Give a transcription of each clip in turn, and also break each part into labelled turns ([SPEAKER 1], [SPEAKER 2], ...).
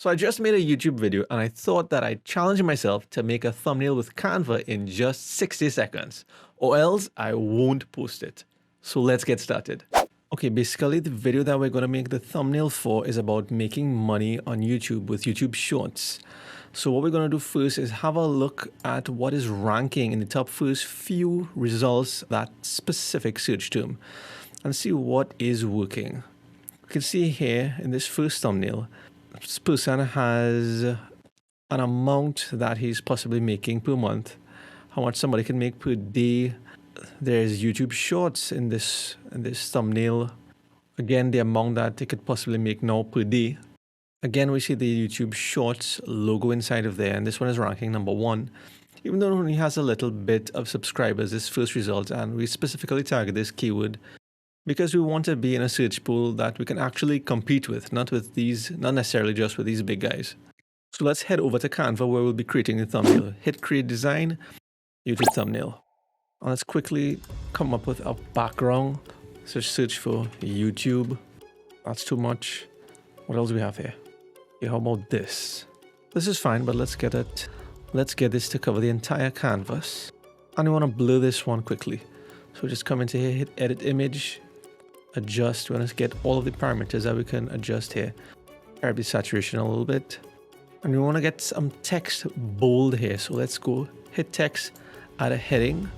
[SPEAKER 1] So I just made a YouTube video and I thought that I'd challenge myself to make a thumbnail with Canva in just 60 seconds, or else I won't post it. So let's get started. Okay, basically the video that we're going to make the thumbnail for is about making money on YouTube with YouTube Shorts. So what we're going to do first is have a look at what is ranking in the top first few results, that specific search term, and see what is working. You can see here in this first thumbnail, this person has an amount that he's possibly making per month, how much somebody can make per day. There's YouTube Shorts in this thumbnail. Again, the amount that they could possibly make now per day. Again, we see the YouTube Shorts logo inside of there, and this one is ranking number 1. Even though it only has a little bit of subscribers, this first result, and we specifically target this keyword because we want to be in a search pool that we can actually compete with, not necessarily just with these big guys. So let's head over to Canva where we'll be creating the thumbnail. Hit create design, YouTube thumbnail. And let's quickly come up with a background. So search for YouTube. That's too much. What else do we have here? Okay, how about this? This is fine, but let's get this to cover the entire canvas. And we want to blur this one quickly. So just come into here, hit edit image, adjust. We want to get all of the parameters that we can adjust here. Carry the saturation a little bit. And we want to get some text bold here. So let's go hit text, add a heading.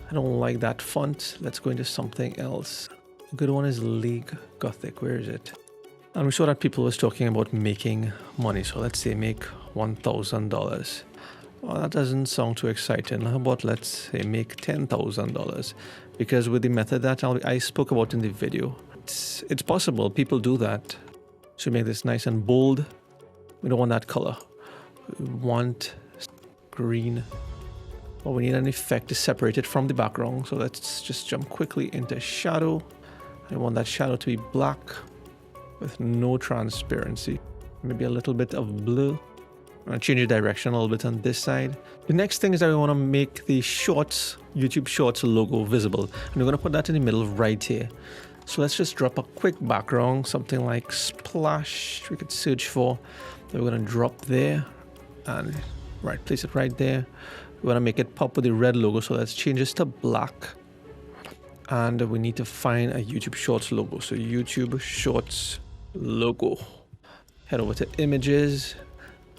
[SPEAKER 1] I don't like that font. Let's go into something else. A good one is League Gothic. Where is it? And we saw that people was talking about making money. So let's say make $1,000. Well, that doesn't sound too exciting. How about let's say make $10,000? Because with the method that I spoke about in the video, it's possible. People do that. So make this nice and bold. We don't want that color. We want green. But we need an effect to separate it from the background. So let's just jump quickly into shadow. I want that shadow to be black with no transparency. Maybe a little bit of blue. I'm going to change the direction a little bit on this side. The next thing is that we want to make the Shorts, YouTube Shorts logo visible. And we're going to put that in the middle right here. So let's just drop a quick background, something like splash we could search for. We're going to drop there and place it right there. We want to make it pop with the red logo. So let's change this to black. And we need to find a YouTube Shorts logo. So YouTube Shorts logo. Head over to images.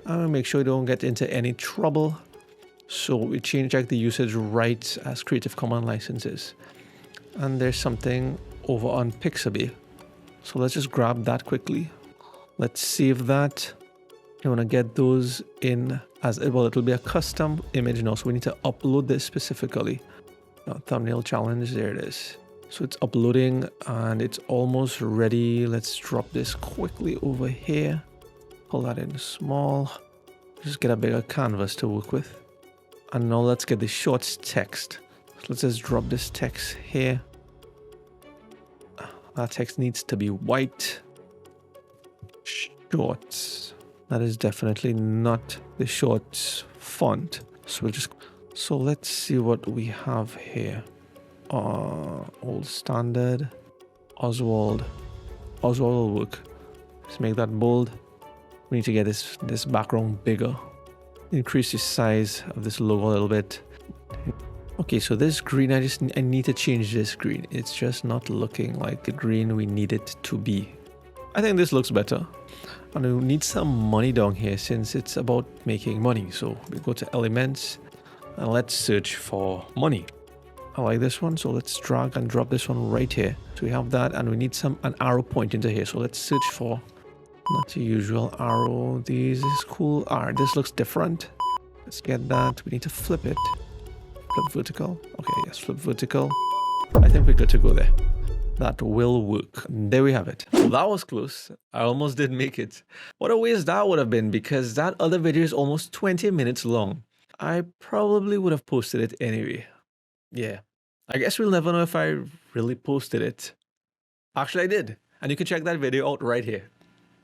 [SPEAKER 1] And make sure you don't get into any trouble. So we check the usage rights as Creative Commons licenses. And there's something over on Pixabay. So let's just grab that quickly. Let's save that. You want to get those in as well. It'll be a custom image now. So we need to upload this specifically. Thumbnail challenge. There it is. So it's uploading and it's almost ready. Let's drop this quickly over here. Pull that in small. Just get a bigger canvas to work with. And now let's get the Shorts text. So let's just drop this text here. That text needs to be white. Shorts. That is definitely not the Shorts font. So let's see what we have here. Old standard. Oswald. Oswald will work. Let's make that bold. We need to get this background bigger. Increase the size of this logo a little bit. Okay, so this green, I need to change this green. It's just not looking like the green we need it to be. I think this looks better. And we need some money down here since it's about making money. So we go to elements and let's search for money. I like this one, so let's drag and drop this one right here. So we have that, and we need an arrow point into here. So let's search for not the usual arrow. This is cool. This looks different. Let's get that. We need to flip it. Flip vertical. Okay, yes, flip vertical. I think we're good to go there. That will work. There we have it. Well, that was close. I almost did make it. What a waste that would have been, because that other video is almost 20 minutes long. I probably would have posted it anyway. Yeah. I guess we'll never know if I really posted it. Actually, I did. And you can check that video out right here.